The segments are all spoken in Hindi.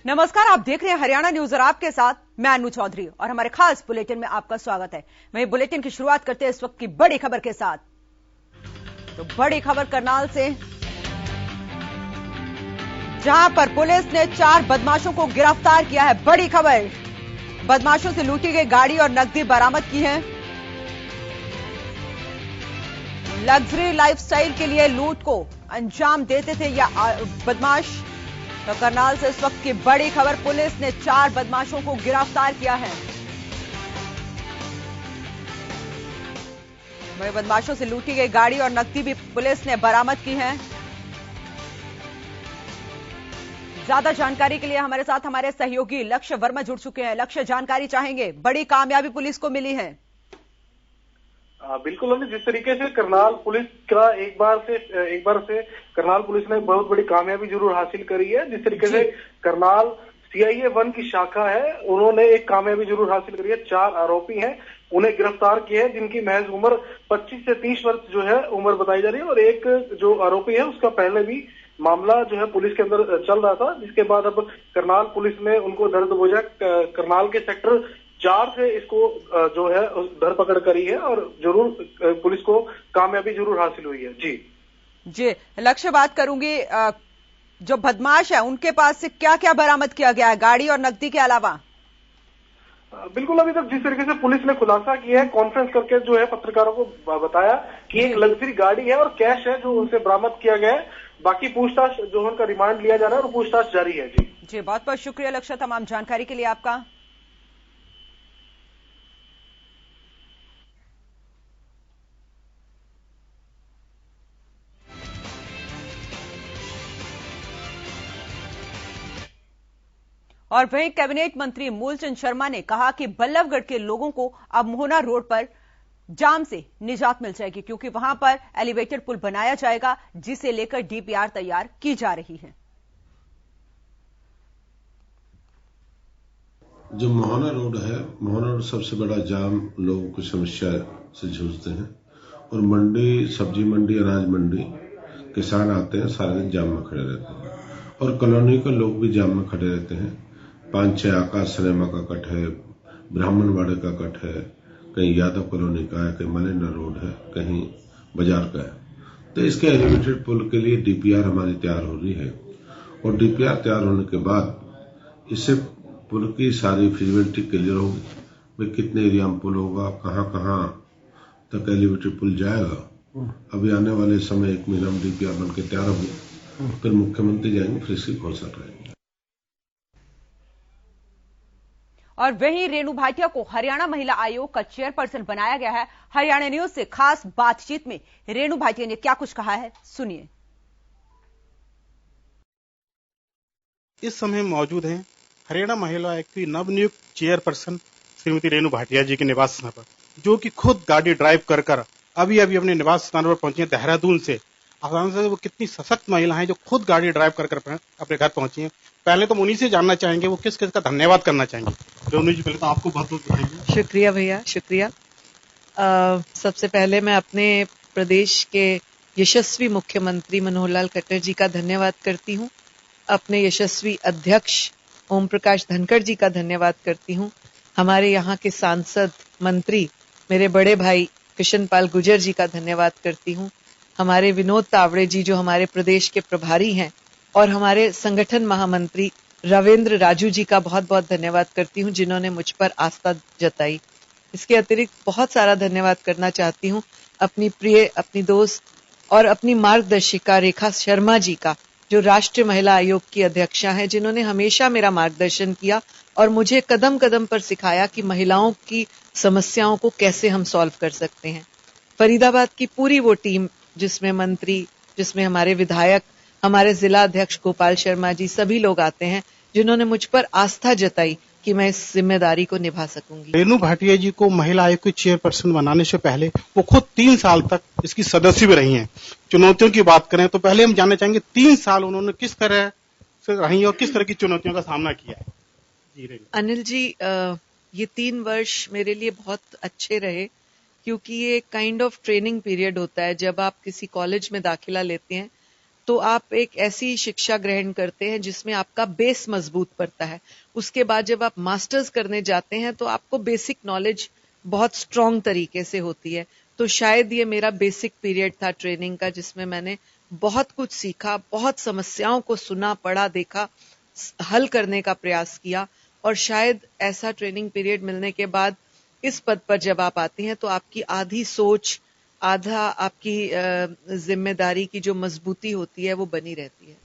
नमस्कार, आप देख रहे हैं हरियाणा न्यूज और आपके साथ मैं अनु चौधरी और हमारे खास बुलेटिन में आपका स्वागत है। वहीं बुलेटिन की शुरुआत करते हैं इस वक्त की बड़ी खबर के साथ। तो बड़ी खबर करनाल से, जहां पर पुलिस ने 4 बदमाशों को गिरफ्तार किया है। बड़ी खबर, बदमाशों से लूटी गई गाड़ी और नकदी बरामद की है। लग्जरी लाइफस्टाइल के लिए लूट को अंजाम देते थे या बदमाश। तो करनाल से इस वक्त की बड़ी खबर, पुलिस ने 4 बदमाशों को गिरफ्तार किया है। वही बदमाशों से लूटी गई गाड़ी और नकदी भी पुलिस ने बरामद की है। ज्यादा जानकारी के लिए हमारे साथ हमारे सहयोगी लक्ष्य वर्मा जुड़ चुके हैं। लक्ष्य, जानकारी चाहेंगे, बड़ी कामयाबी पुलिस को मिली है। बिल्कुल, जिस तरीके से करनाल पुलिस का एक बार से करनाल पुलिस ने बहुत बड़ी कामयाबी जरूर हासिल करी है। जिस तरीके से करनाल CIA 1 की शाखा है, उन्होंने एक कामयाबी जरूर हासिल करी है। 4 आरोपी हैं, उन्हें गिरफ्तार किया है, जिनकी महज उम्र 25 से 30 वर्ष जो है उम्र बताई जा रही है। और एक जो आरोपी है उसका पहले भी मामला जो है पुलिस के अंदर चल रहा था, जिसके बाद अब करनाल पुलिस ने उनको दर्दबोझा करनाल के सेक्टर 4 से इसको जो है धरपकड़ करी है और जरूर पुलिस को कामयाबी जरूर हासिल हुई है। जी लक्ष्य, बात करूंगी, जो बदमाश है उनके पास से क्या क्या बरामद किया गया है गाड़ी और नकदी के अलावा? बिल्कुल, अभी तक जिस तरीके से पुलिस ने खुलासा किया है, कॉन्फ्रेंस करके जो है पत्रकारों को बताया कि एक लग्जरी गाड़ी है और कैश है जो उनसे बरामद किया गया है। बाकी पूछताछ जो उनका रिमांड लिया जा रहा है और पूछताछ जारी है। जी बहुत बहुत शुक्रिया लक्ष्य, तमाम जानकारी के लिए आपका। और वहीं कैबिनेट मंत्री मूलचंद शर्मा ने कहा कि बल्लभगढ़ के लोगों को अब मोहना रोड पर जाम से निजात मिल जाएगी, क्योंकि वहां पर एलिवेटेड पुल बनाया जाएगा, जिसे लेकर DPR तैयार की जा रही है। जो मोहना रोड है, मोहना रोड सबसे बड़ा जाम लोगों की समस्या से जूझते हैं। और मंडी, सब्जी मंडी, अनाज मंडी, किसान आते हैं, सारे दिन जाम में खड़े रहते हैं। और कॉलोनी के लोग भी जाम में खड़े रहते हैं। 5-6 आकाश सिनेमा का कट है, ब्राह्मणवाड़े का कट है, कहीं यादव कॉलोनी का है, कहीं मलेंडा रोड है, कहीं बाजार का है। तो इसके एलिवेटेड पुल के लिए DPR हमारी तैयार हो रही है। और DPR तैयार होने के बाद इससे पुल की सारी फिजिबिलिटी क्लियर होगी। भाई कितने एरिया में पुल होगा, कहां तक एलिवेटेड पुल जाएगा। अभी आने वाले समय 1 महीना में DPR बन के तैयार होगी, फिर मुख्यमंत्री जाएंगे, फिर इसकी घोषणा करेंगे। और वहीं रेणु भाटिया को हरियाणा महिला आयोग का चेयरपर्सन बनाया गया है। हरियाणा न्यूज से खास बातचीत में रेणु भाटिया ने क्या कुछ कहा है, सुनिए। इस समय मौजूद हैं हरियाणा महिला आयोग की नवनियुक्त चेयरपर्सन श्रीमती रेणु भाटिया जी के निवास स्थान पर, जो कि खुद गाड़ी ड्राइव कर अभी अपने निवास स्थान पर पहुंची है देहरादून से। वो कितनी सशक्त महिला हैं जो खुद गाड़ी ड्राइव कर अपने घर पहुंची हैं। पहले तो उन्हीं से जानना चाहेंगे वो किस किस का धन्यवाद करना चाहेंगे। रेणु जी, पहले तो आपको बहुत बहुत बधाई। शुक्रिया भैया, शुक्रिया। सबसे पहले मैं अपने प्रदेश के यशस्वी मुख्यमंत्री मनोहर लाल खट्टर जी का धन्यवाद करती हूँ। अपने यशस्वी अध्यक्ष ओम प्रकाश धनखड़ जी का धन्यवाद करती हूँ। हमारे यहाँ के सांसद, मंत्री, मेरे बड़े भाई कृष्ण पाल गुर्जर जी का धन्यवाद करती हूँ। हमारे विनोद तावड़े जी जो हमारे प्रदेश के प्रभारी हैं, और हमारे संगठन महामंत्री रविंद्र राजू जी का बहुत बहुत धन्यवाद करती हूँ, जिन्होंने मुझ पर आस्था जताई। इसके अतिरिक्त बहुत सारा धन्यवाद करना चाहती हूँ अपनी प्रिय, अपनी दोस्त और अपनी मार्गदर्शिका रेखा शर्मा जी का, जो राष्ट्रीय महिला आयोग की अध्यक्षा हैं, जिन्होंने हमेशा मेरा मार्गदर्शन किया और मुझे कदम कदम पर सिखाया कि महिलाओं की समस्याओं को कैसे हम सॉल्व कर सकते हैं। फरीदाबाद की पूरी वो टीम, जिसमें मंत्री, जिसमें हमारे विधायक, हमारे जिला अध्यक्ष गोपाल शर्मा जी, सभी लोग आते हैं, जिन्होंने मुझ पर आस्था जताई कि मैं इस जिम्मेदारी को निभा सकूंगी। रेणु भाटिया जी को महिला आयोग की चेयरपर्सन बनाने से पहले वो खुद 3 साल तक इसकी सदस्य भी रही हैं। चुनौतियों की बात करें तो पहले हम जानना चाहेंगे 3 साल उन्होंने किस तरह से रही और किस तरह की चुनौतियों का सामना किया है। जी अनिल जी, ये 3 वर्ष मेरे लिए बहुत अच्छे रहे, क्योंकि ये काइंड ऑफ ट्रेनिंग पीरियड होता है। जब आप किसी कॉलेज में दाखिला लेते हैं तो आप एक ऐसी शिक्षा ग्रहण करते हैं जिसमें आपका बेस मजबूत पड़ता है। उसके बाद जब आप मास्टर्स करने जाते हैं तो आपको बेसिक नॉलेज बहुत स्ट्रांग तरीके से होती है। तो शायद ये मेरा बेसिक पीरियड था ट्रेनिंग का, जिसमें मैंने बहुत कुछ सीखा, बहुत समस्याओं को सुना, पढ़ा, देखा, हल करने का प्रयास किया। और शायद ऐसा ट्रेनिंग पीरियड मिलने के बाद इस पद पर जब आप आती हैं तो आपकी आधी सोच, आधा आपकी जिम्मेदारी की जो मजबूती होती है वो बनी रहती है।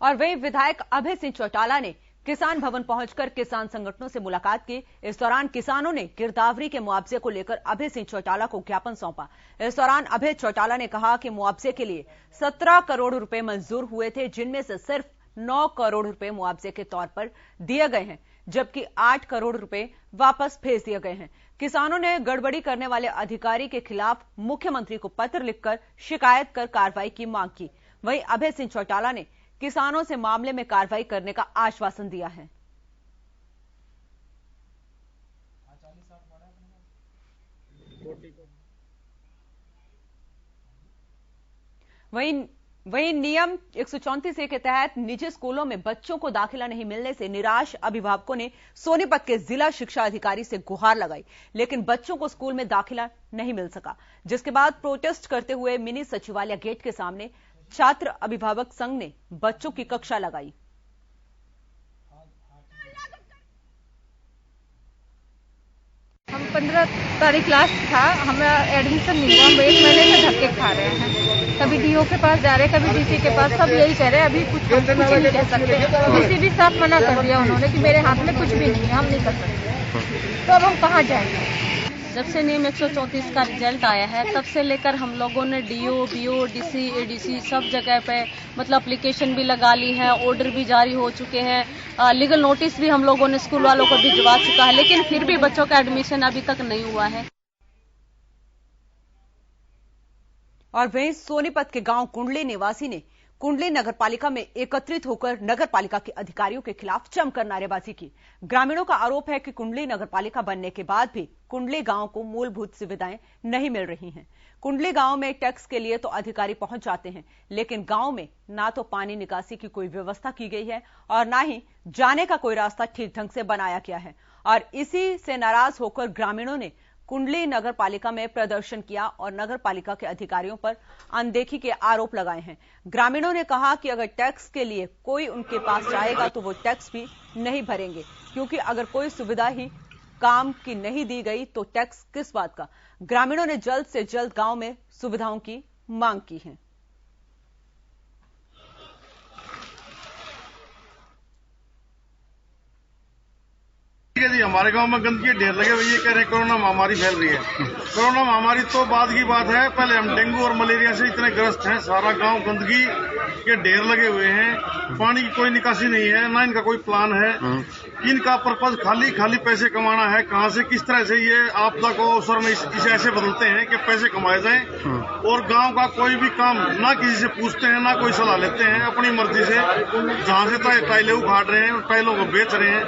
और वहीं विधायक अभय सिंह चौटाला ने किसान भवन पहुंचकर किसान संगठनों से मुलाकात की। इस दौरान किसानों ने गिरदावरी के मुआवजे को लेकर अभय सिंह चौटाला को ज्ञापन सौंपा। इस दौरान अभय चौटाला ने कहा कि मुआवजे के लिए 17 करोड़ रुपए मंजूर हुए थे, जिनमें से सिर्फ 9 करोड़ रुपए मुआवजे के तौर पर दिए गए हैं, जबकि 8 करोड़ रुपए वापस भेज दिए गए हैं। किसानों ने गड़बड़ी करने वाले अधिकारी के खिलाफ मुख्यमंत्री को पत्र लिखकर शिकायत कर कार्रवाई की मांग की। वहीं अभय सिंह चौटाला ने किसानों से मामले में कार्रवाई करने का आश्वासन दिया है। वहीं नियम 134A के तहत निजी स्कूलों में बच्चों को दाखिला नहीं मिलने से निराश अभिभावकों ने सोनीपत के जिला शिक्षा अधिकारी से गुहार लगाई, लेकिन बच्चों को स्कूल में दाखिला नहीं मिल सका, जिसके बाद प्रोटेस्ट करते हुए मिनी सचिवालय गेट के सामने छात्र अभिभावक संघ ने बच्चों की कक्षा लगाई। हम 15 तारीख क्लास था, हमें एडमिशन नहीं हुआ। हम 1 महीने से धक्के खा रहे हैं, कभी डीओ के पास जा रहे हैं, कभी डीसी के पास, सब यही कह रहे हैं अभी कुछ नहीं कह सकते। डीसी भी साफ मना कर दिया उन्होंने कि मेरे हाथ में कुछ भी नहीं है, हम नहीं कर सकते। तो अब हम कहाँ जाएंगे? जब से नियम 134 का रिजल्ट आया है तब से लेकर हम लोगों ने डीओ, बीओ, डीसी, एडीसी सब जगह पे मतलब एप्लीकेशन भी लगा ली है, ऑर्डर भी जारी हो चुके हैं, लीगल नोटिस भी हम लोगों ने स्कूल वालों को भिजवा चुका है, लेकिन फिर भी बच्चों का एडमिशन अभी तक नहीं हुआ है। और वहीं सोनीपत के गांव कुंडली निवासी ने कुंडली नगरपालिका में एकत्रित होकर नगरपालिका के अधिकारियों के खिलाफ जमकर नारेबाजी की। ग्रामीणों का आरोप है कि कुंडली नगरपालिका बनने के बाद भी कुंडली गांव को मूलभूत सुविधाएं नहीं मिल रही हैं। कुंडली गांव में टैक्स के लिए तो अधिकारी पहुंच जाते हैं, लेकिन गांव में ना तो पानी निकासी की कोई व्यवस्था की गई है और ना ही जाने का कोई रास्ता ठीक ढंग से बनाया गया है। और इसी से नाराज होकर ग्रामीणों ने कुंडली नगर पालिका में प्रदर्शन किया और नगर पालिका के अधिकारियों पर अनदेखी के आरोप लगाए हैं। ग्रामीणों ने कहा कि अगर टैक्स के लिए कोई उनके पास जाएगा तो वो टैक्स भी नहीं भरेंगे, क्योंकि अगर कोई सुविधा ही काम की नहीं दी गई तो टैक्स किस बात का। ग्रामीणों ने जल्द से जल्द गांव में सुविधाओं की मांग की है। जी हमारे गांव में गंदगी ढेर लगे हुए, ये कह रहे हैं कोरोना महामारी फैल रही है। कोरोना महामारी तो बाद की बात है, पहले हम डेंगू और मलेरिया से इतने ग्रस्त हैं। सारा गांव गंदगी के ढेर लगे हुए हैं, पानी की कोई निकासी नहीं है, ना इनका कोई प्लान है। इनका पर्पज खाली पैसे कमाना है। कहां से किस तरह से ये आपदा को अवसर में इसे ऐसे बदलते हैं कि पैसे कमाए जाएं और गांव का कोई भी काम ना किसी से पूछते हैं, ना कोई सलाह लेते हैं। अपनी मर्जी से जहां से टाइलें उखाड़ रहे हैं, टाइलों को बेच रहे हैं।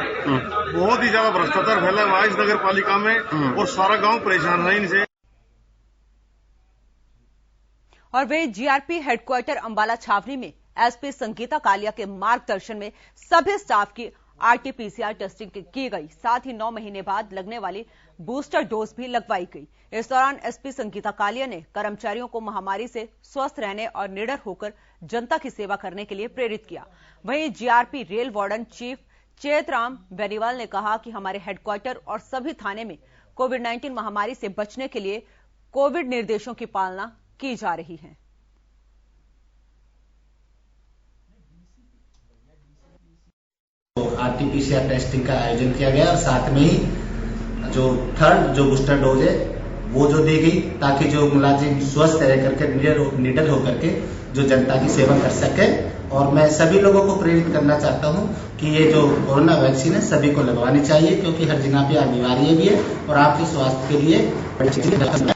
बहुत ही ज्यादा भ्रष्टाचार फैला हुआ है इस नगर पालिका में और सारा गांव परेशान है इनसे। और वे जीआरपी हेडक्वार्टर अंबाला छावनी में एसपी संगीता कालिया के मार्गदर्शन में सभी स्टाफ की आरटीपीसीआर टेस्टिंग की गई। साथ ही 9 महीने बाद लगने वाली बूस्टर डोज भी लगवाई गई। इस दौरान एसपी संगीता कालिया ने कर्मचारियों को महामारी से स्वस्थ रहने और निडर होकर जनता की सेवा करने के लिए प्रेरित किया। वहीं GRP rail warden chief Chetram Beniwal ने कहा कि हमारे हेडक्वार्टर और सभी थाने में कोविड-19 महामारी से बचने के लिए कोविड निर्देशों की पालना की जा रही है। आरटीपीसीआर टेस्टिंग का आयोजन किया गया और साथ में ही जो थर्ड बूस्टर डोज है वो जो दी गई, ताकि जो मुलाजिम स्वस्थ रह करके निडर होकर के जो जनता की सेवा कर सके। और मैं सभी लोगों को प्रेरित करना चाहता हूं कि ये जो कोरोना वैक्सीन है सभी को लगवानी चाहिए, क्योंकि हर जगह पे अनिवार्य भी है और आपके स्वास्थ्य के लिए।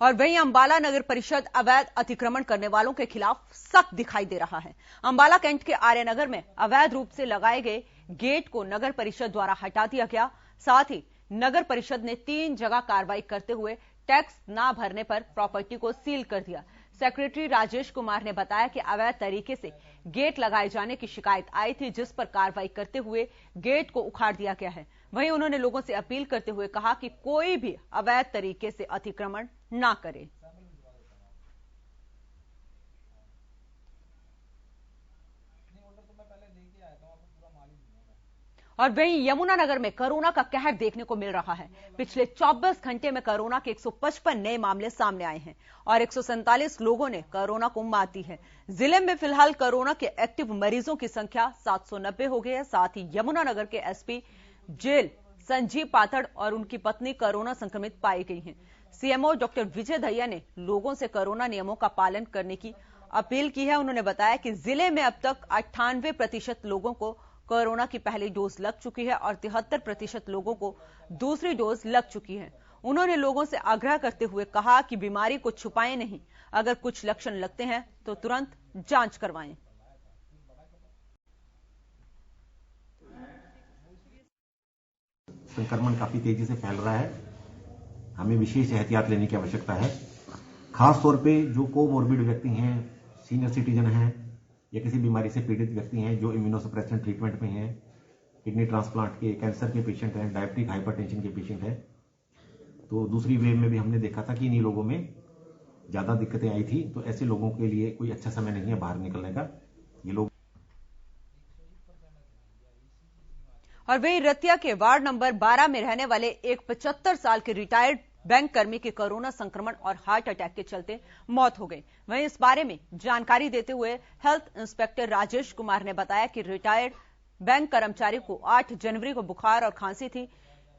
और वहीं अंबाला नगर परिषद अवैध अतिक्रमण करने वालों के खिलाफ सख्त दिखाई दे रहा है। अंबाला कैंट के आर्यनगर में अवैध रूप से लगाए गए गेट को नगर परिषद द्वारा हटा दिया गया। साथ ही नगर परिषद ने 3 जगह कार्रवाई करते हुए टैक्स ना भरने पर प्रॉपर्टी को सील कर दिया। सेक्रेटरी राजेश कुमार ने बताया कि अवैध तरीके से गेट लगाए जाने की शिकायत आई थी, जिस पर कार्रवाई करते हुए गेट को उखाड़ दिया गया है। वहीं उन्होंने लोगों से अपील करते हुए कहा कि कोई भी अवैध तरीके से अतिक्रमण ना करे। और वहीं यमुनानगर में कोरोना का कहर देखने को मिल रहा है। पिछले 24 घंटे में कोरोना के 155 नए मामले सामने आए हैं और 147 लोगों ने कोरोना को मात दी है। जिले में फिलहाल कोरोना के एक्टिव मरीजों की संख्या 790 हो गई है। साथ ही यमुनानगर के एसपी जेल संजीव पाथड़ और उनकी पत्नी कोरोना संक्रमित पाई गई हैं। सीएमओ डॉक्टर विजय दहिया ने लोगों से कोरोना नियमों का पालन करने की अपील की है। उन्होंने बताया कि जिले में अब तक 98% लोगों को कोरोना की पहली डोज लग चुकी है और 73% लोगों को दूसरी डोज लग चुकी है। उन्होंने लोगों से आग्रह करते हुए कहा कि बीमारी को छुपाएं नहीं, अगर कुछ लक्षण लगते हैं तो तुरंत जांच करवाएं। संक्रमण काफी तेजी से फैल रहा है, हमें विशेष एहतियात लेने की आवश्यकता है। खास तौर पे जो कोमोर्बिड व्यक्ति हैं, सीनियर सिटीजन हैं या किसी बीमारी से पीड़ित व्यक्ति हैं जो इम्यूनोसप्रेशन ट्रीटमेंट में हैं, किडनी ट्रांसप्लांट के, कैंसर के पेशेंट हैं, डायबिटिक हाइपरटेंशन के पेशेंट हैं। तो दूसरी वेव में भी हमने देखा था कि इन्हीं लोगों में ज्यादा दिक्कतें आई थी। तो ऐसे लोगों के लिए कोई अच्छा समय नहीं है बाहर निकलने का। ये लोग और वहीं रतिया के वार्ड नंबर 12 में रहने वाले एक 75 साल के रिटायर्ड बैंक कर्मी की कोरोना संक्रमण और हार्ट अटैक के चलते मौत हो गई। वहीं इस बारे में जानकारी देते हुए हेल्थ इंस्पेक्टर राजेश कुमार ने बताया कि रिटायर्ड बैंक कर्मचारी को 8 जनवरी को बुखार और खांसी थी,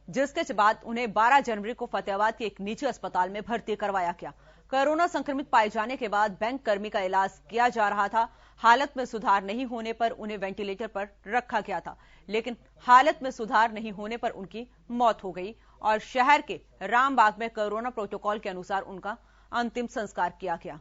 जिसके बाद उन्हें 12 जनवरी को फतेहाबाद के एक निजी अस्पताल में भर्ती करवाया गया। कोरोना संक्रमित पाए जाने के बाद बैंक कर्मी का इलाज किया जा रहा था। हालत में सुधार नहीं होने पर उन्हें वेंटिलेटर पर रखा गया था, लेकिन हालत में सुधार नहीं होने पर उनकी मौत हो गई और शहर के रामबाग में कोरोना प्रोटोकॉल के अनुसार उनका अंतिम संस्कार किया गया।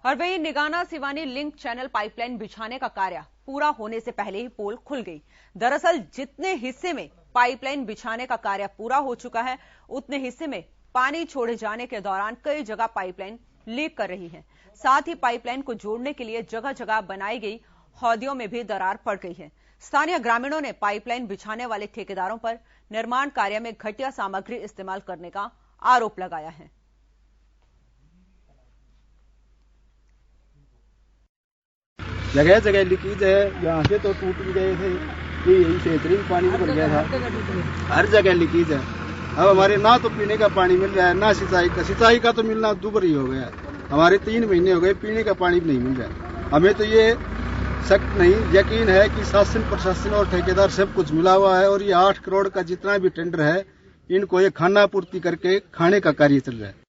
और वहीं Nigana Siwani link channel pipeline बिछाने का कार्य पूरा होने से पहले ही पोल खुल गई। दरअसल जितने हिस्से में पाइपलाइन बिछाने का कार्य पूरा हो चुका है, उतने हिस्से में पानी छोड़े जाने के दौरान कई जगह पाइपलाइन लीक कर रही है। साथ ही पाइपलाइन को जोड़ने के लिए जगह जगह बनाई गई हौदियों में भी दरार पड़ गई है। स्थानीय ग्रामीणों ने पाइपलाइन बिछाने वाले ठेकेदारों पर निर्माण कार्य में घटिया सामग्री इस्तेमाल करने का आरोप लगाया है। जगह जगह लीकेज है, यहाँ से तो टूट भी गए थे, यही क्षेत्र में पानी भर गया था, हर जगह लीकेज है। अब हमारे ना तो पीने का पानी मिल रहा है, ना सिंचाई का तो मिलना दूभर ही हो गया है। हमारे 3 महीने हो गए, पीने का पानी भी नहीं मिल रहा है। हमें तो ये शक नहीं, यकीन है कि शासन प्रशासन और ठेकेदार सब कुछ मिला हुआ है और ये 8 करोड़ का जितना भी टेंडर है, इनको ये खाना पूर्ति करके खाने का कार्य चल रहा है।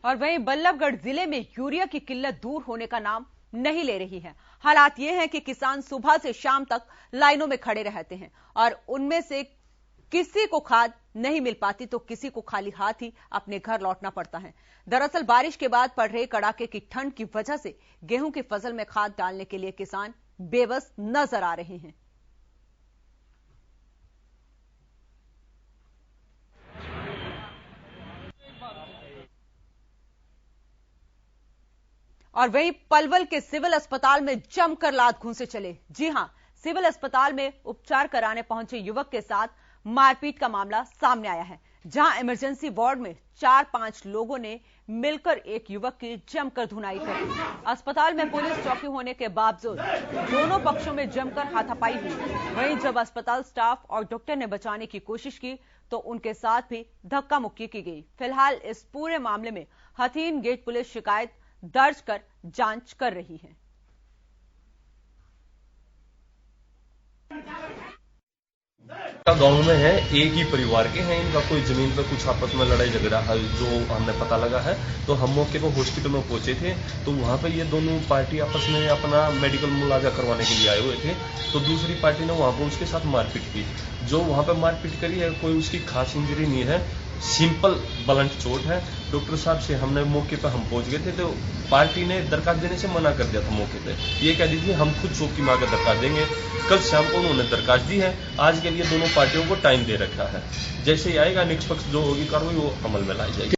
और वहीं बल्लभगढ़ जिले में यूरिया की किल्लत दूर होने का नाम नहीं ले रही है। हालात ये है कि किसान सुबह से शाम तक लाइनों में खड़े रहते हैं और उनमें से किसी को खाद नहीं मिल पाती तो किसी को खाली हाथ ही अपने घर लौटना पड़ता है। दरअसल बारिश के बाद पड़ रहे कड़ाके की ठंड की वजह से गेहूं की फसल में खाद डालने के लिए किसान बेबस नजर आ रहे हैं। और वहीं पलवल के सिविल अस्पताल में जमकर लात घूंसे चले। जी हां, सिविल अस्पताल में उपचार कराने पहुंचे युवक के साथ मारपीट का मामला सामने आया है, जहां इमरजेंसी वार्ड में 4-5 लोगों ने मिलकर एक युवक की जमकर धुनाई कर दी। अस्पताल में पुलिस चौकी होने के बावजूद दोनों पक्षों में जमकर हाथापाई हुई। वहीं जब अस्पताल स्टाफ और डॉक्टर ने बचाने की कोशिश की तो उनके साथ भी धक्का मुक्की की गई। फिलहाल इस पूरे मामले में हथीन गेट पुलिस शिकायत दर्ज कर जांच कर रही है। गांव में है, एक ही परिवार के हैं, इनका कोई जमीन पे कुछ आपस में लड़ाई झगड़ा है जो हमें पता लगा है। तो हम मौके पर हॉस्पिटल में पहुंचे थे तो वहां पे ये दोनों पार्टी आपस में अपना मेडिकल मुआवजा करवाने के लिए आए हुए थे। तो दूसरी पार्टी ने वहां पर उसके साथ मारपीट की। जो वहां पे मारपीट करी है, कोई उसकी खास इंजरी नहीं है। सिंपल ब्लंट चोट है। डॉक्टर साहब से हमने मौके पर हम पहुंच गए थे तो पार्टी ने दरखास्त देने से मना कर दिया था मौके पे। ये कह दी थी हम खुद चौकी में आकर दरखास्त देंगे। कल शाम को उन्होंने दरखास्त दी है। आज के लिए दोनों पार्टियों को टाइम दे रखा है। जैसे ही आएगा निष्पक्ष जो होगी कार्रवाई वो अमल में लाई जाएगी।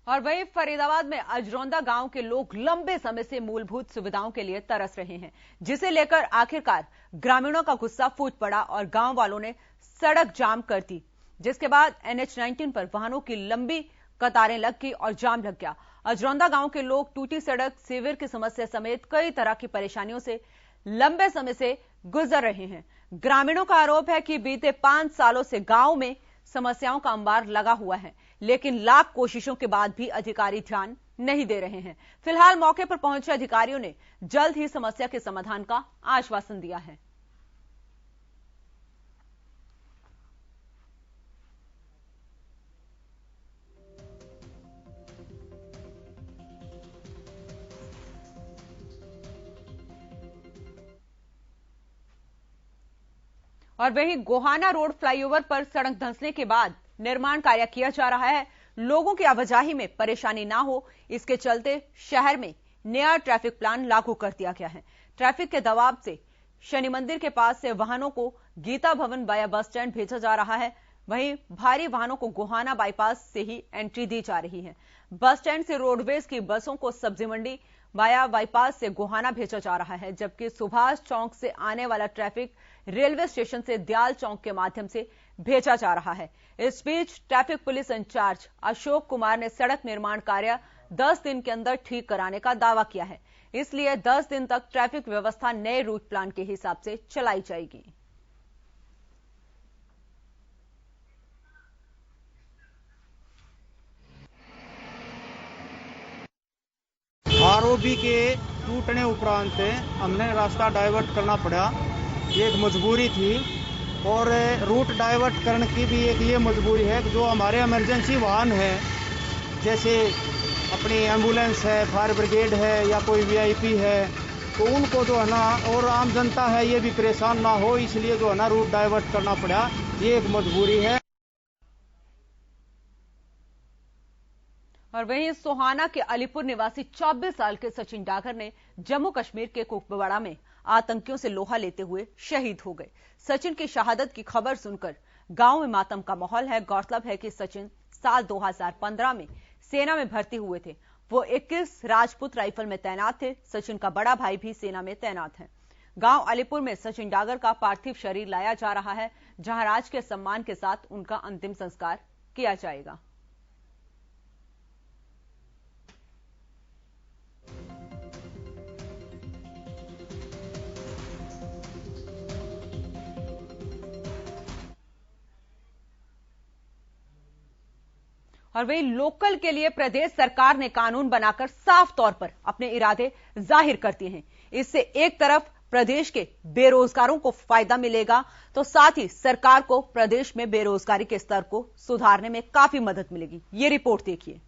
और वहीं फरीदाबाद में अजरौंदा गांव के लोग लंबे समय से मूलभूत सुविधाओं के लिए तरस रहे हैं, जिसे लेकर आखिरकार ग्रामीणों का गुस्सा फूट पड़ा और गांव वालों ने सड़क जाम कर दी, जिसके बाद NH-19 पर वाहनों की लंबी कतारें लग गई और जाम लग गया। अजरौंदा गांव के लोग टूटी सड़क, सीवर की समस्या समेत कई तरह की परेशानियों से लंबे समय से गुजर रहे हैं। ग्रामीणों का आरोप है कि बीते 5 सालों से गांव में समस्याओं का अंबार लगा हुआ है, लेकिन लाख कोशिशों के बाद भी अधिकारी ध्यान नहीं दे रहे हैं। फिलहाल मौके पर पहुंचे अधिकारियों ने जल्द ही समस्या के समाधान का आश्वासन दिया है। और वहीं गोहाना रोड फ्लाईओवर पर सड़क धंसने के बाद निर्माण कार्य किया जा रहा है। लोगों की आवाजाही में परेशानी ना हो, इसके चलते शहर में नया ट्रैफिक प्लान लागू कर दिया गया है। ट्रैफिक के दबाव से शनि मंदिर के पास से वाहनों को गीता भवन वाया बस स्टैंड भेजा जा रहा है। वहीं भारी वाहनों को गोहाना बाईपास से ही एंट्री दी जा रही है। बस स्टैंड से रोडवेज की बसों को सब्जी मंडी वाया बाईपास से गोहाना भेजा जा रहा है, जबकि सुभाष चौक से आने वाला ट्रैफिक रेलवे स्टेशन से दयाल चौक के माध्यम से भेजा जा रहा है। इस बीच traffic police incharge Ashok Kumar ने सड़क निर्माण कार्य 10 दिन के अंदर ठीक कराने का दावा किया है, इसलिए 10 दिन तक ट्रैफिक व्यवस्था नए रूट प्लान के हिसाब से चलाई जाएगी। ROB के टूटने उपरांत हमने रास्ता डाइवर्ट करना पड़ा, ये एक मजबूरी थी। और रूट डाइवर्ट करने की भी एक ये मजबूरी है कि जो हमारे इमरजेंसी वाहन है, जैसे अपनी एम्बुलेंस है, फायर ब्रिगेड है या कोई VIP है, तो उनको जो है ना, और आम जनता है ये भी परेशान ना हो, इसलिए जो है ना रूट डाइवर्ट करना पड़ा, ये एक मजबूरी है। और वहीं सोहाना के अलीपुर निवासी 24 साल के सचिन डागर ने जम्मू कश्मीर के कुपवाड़ा में आतंकियों से लोहा लेते हुए शहीद हो गए। सचिन की शहादत की खबर सुनकर गांव में मातम का माहौल है। गौरतलब है कि सचिन साल 2015 में सेना में भर्ती हुए थे। वो 21 राजपूत राइफल में तैनात थे। सचिन का बड़ा भाई भी सेना में तैनात है। गांव अलीपुर में सचिन डागर का पार्थिव शरीर लाया जा रहा है, जहां राज के सम्मान के साथ उनका अंतिम संस्कार किया जाएगा। और वही लोकल के लिए प्रदेश सरकार ने कानून बनाकर साफ तौर पर अपने इरादे जाहिर करते हैं। इससे एक तरफ प्रदेश के बेरोजगारों को फायदा मिलेगा, तो साथ ही सरकार को प्रदेश में बेरोजगारी के स्तर को सुधारने में काफी मदद मिलेगी। ये रिपोर्ट देखिए।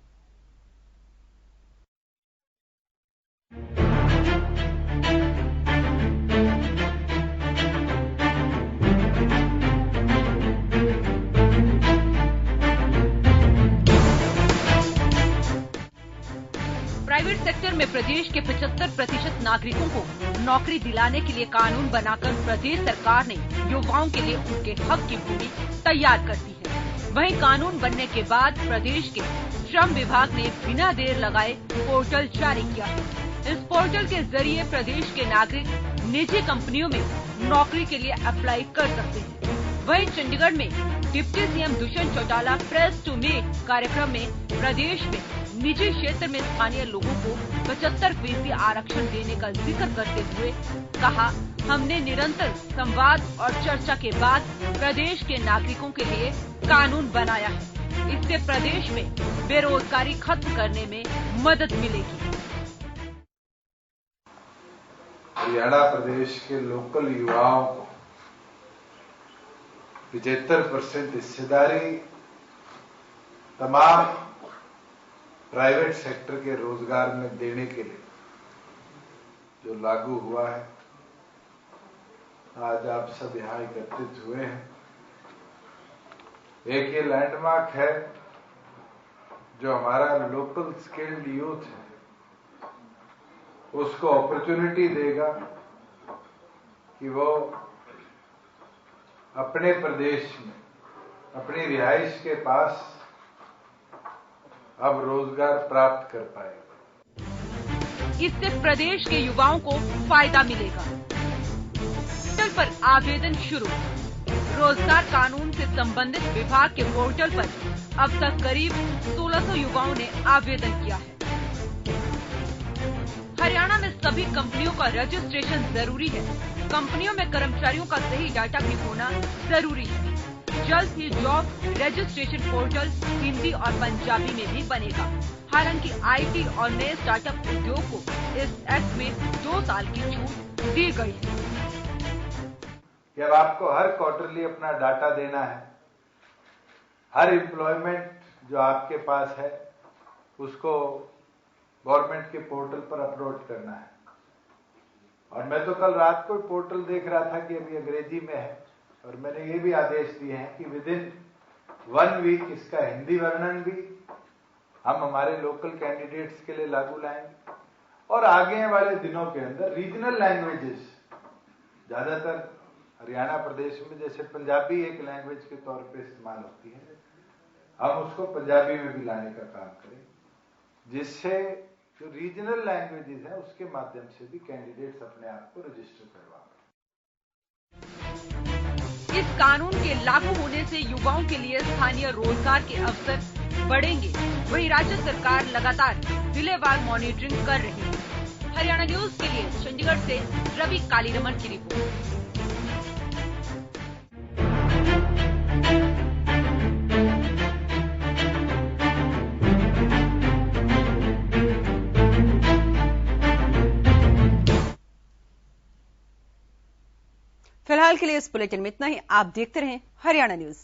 प्राइवेट सेक्टर में प्रदेश के 75% नागरिकों को नौकरी दिलाने के लिए कानून बनाकर प्रदेश सरकार ने युवाओं के लिए उनके हक की भूमि तैयार कर दी है। वहीं कानून बनने के बाद प्रदेश के श्रम विभाग ने बिना देर लगाए पोर्टल जारी किया है। इस पोर्टल के जरिए प्रदेश के नागरिक निजी कंपनियों में नौकरी के लिए अप्लाई कर सकते हैं। वहीं चंडीगढ़ में deputy CM Dushyant Chautala press to meet कार्यक्रम में प्रदेश में निजी क्षेत्र में स्थानीय लोगों को 75% आरक्षण देने का जिक्र करते हुए कहा, हमने निरंतर संवाद और चर्चा के बाद प्रदेश के नागरिकों के लिए कानून बनाया है। इससे प्रदेश में बेरोजगारी खत्म करने में मदद मिलेगी। हरियाणा प्रदेश के लोकल युवाओं को 75% हिस्सेदारी तमाम प्राइवेट सेक्टर के रोजगार में देने के लिए जो लागू हुआ है, आज आप सब यहाँ एकत्रित हुए हैं। एक ये लैंडमार्क है जो हमारा लोकल स्किल्ड यूथ है उसको अपॉर्चुनिटी देगा कि वो अपने प्रदेश में अपनी रिहाइश के पास अब रोजगार प्राप्त कर पाएगा। इससे प्रदेश के युवाओं को फायदा मिलेगा। पोर्टल पर आवेदन शुरू। रोजगार कानून से संबंधित विभाग के पोर्टल पर अब तक करीब 1600 युवाओं ने आवेदन किया है। हरियाणा में सभी कंपनियों का रजिस्ट्रेशन जरूरी है। कंपनियों में कर्मचारियों का सही डाटा भी होना जरूरी है। जल्द ही जॉब रजिस्ट्रेशन पोर्टल हिंदी और पंजाबी में भी बनेगा। हालांकि आईटी और नए स्टार्टअप उद्योग को इस एक्ट में 2 साल की छूट दी गई है। कि अब आपको हर क्वार्टरली अपना डाटा देना है। हर एम्प्लॉयमेंट जो आपके पास है उसको गवर्नमेंट के पोर्टल पर अपलोड करना है। और मैं तो कल रात को पोर्टल देख रहा था कि अभी अंग्रेजी में है और मैंने ये भी आदेश दिए हैं कि विदिन 1 वीक इसका हिंदी वर्णन भी हम हमारे लोकल कैंडिडेट्स के लिए लागू लाएंगे और आगे वाले दिनों के अंदर रीजनल लैंग्वेजेस, ज्यादातर हरियाणा प्रदेश में जैसे पंजाबी एक लैंग्वेज के तौर पे इस्तेमाल होती है, हम उसको पंजाबी में भी लाने का काम करें, जिससे जो रीजनल लैंग्वेजेस है उसके माध्यम से भी कैंडिडेट्स अपने आप को रजिस्टर करवा। इस कानून के लागू होने से युवाओं के लिए स्थानीय रोजगार के अवसर बढ़ेंगे। वहीं राज्य सरकार लगातार जिलेवार मॉनिटरिंग कर रही है। हरियाणा न्यूज के लिए चंडीगढ़ से रवि कालीरमन की रिपोर्ट। फिलहाल के लिए इस बुलेटिन में इतना ही। आप देखते रहें हरियाणा न्यूज।